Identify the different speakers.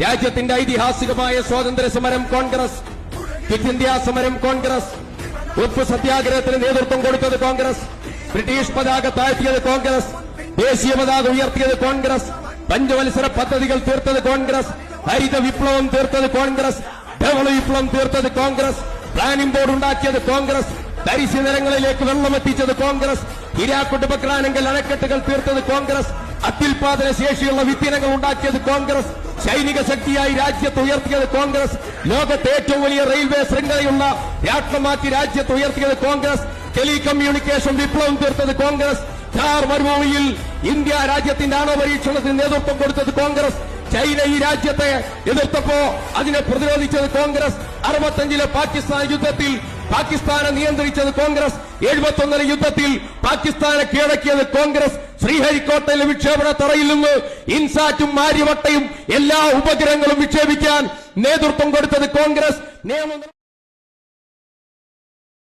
Speaker 1: രാജ്യത്തിന്റെ ഐതിഹാസികമായ സ്വാതന്ത്ര്യ സമരം കോൺഗ്രസ്, ക്വിറ്റ് ഇന്ത്യ സമരം കോൺഗ്രസ്, ഉപ്പ് സത്യാഗ്രഹത്തിന് നേതൃത്വം കൊടുത്തത് കോൺഗ്രസ്, ബ്രിട്ടീഷ് പതാക താഴ്ത്തിയത് കോൺഗ്രസ്, ദേശീയ പതാക ഉയർത്തിയത് കോൺഗ്രസ്, പഞ്ചവത്സര പദ്ധതികൾ തീർത്തത് കോൺഗ്രസ്, ഹരിത വിപ്ലവം തീർത്തത് കോൺഗ്രസ്, ധവള വിപ്ലവം തീർത്തത് കോൺഗ്രസ്, പ്ലാനിംഗ് ബോർഡ് ഉണ്ടാക്കിയത് കോൺഗ്രസ്, തരിശു നിലങ്ങളിലേക്ക് വെള്ളമെത്തിച്ചത് കോൺഗ്രസ്, ഹിരാക്കുട്ട് ബക്രാനങ്കൽ അണക്കെട്ടുകൾ തീർത്തത് കോൺഗ്രസ്, അത്യുൽപാദന ശേഷിയുള്ള വിത്തിനങ്ങൾ ഉണ്ടാക്കിയത് കോൺഗ്രസ്, സൈനിക ശക്തിയായി രാജ്യത്ത് ഉയർത്തിയത് കോൺഗ്രസ്, ലോകത്തെ ഏറ്റവും വലിയ റെയിൽവേ ശൃംഖലയുള്ള രാഷ്ട്രമാക്കി രാജ്യത്ത് ഉയർത്തിയത് കോൺഗ്രസ്, ടെലികമ്മ്യൂണിക്കേഷൻ വിപ്ലവം തീർത്തത് കോൺഗ്രസ്, ഥാർ മരുഭൂമിയിൽ ഇന്ത്യ രാജ്യത്തിന്റെ ആണവ പരീക്ഷണത്തിന് നേതൃത്വം കൊടുത്തത് കോൺഗ്രസ്, ചൈന ഈ രാജ്യത്തെ എതിർത്തപ്പോ അതിനെ പ്രതിരോധിച്ചത് കോൺഗ്രസ്, 65 പാകിസ്ഥാൻ യുദ്ധത്തിൽ പാകിസ്ഥാനെ നിയന്ത്രിച്ചത് കോൺഗ്രസ്, 71 യുദ്ധത്തിൽ പാകിസ്ഥാനെ കീഴടക്കിയത് കോൺഗ്രസ്, ശ്രീഹരിക്കോട്ടയിലെ വിക്ഷേപണ തറയിൽ നിന്ന് ഇൻസാറ്റും ആര്യവട്ടയും എല്ലാ ഉപഗ്രഹങ്ങളും വിക്ഷേപിക്കാൻ നേതൃത്വം കൊടുത്തത് കോൺഗ്രസ്.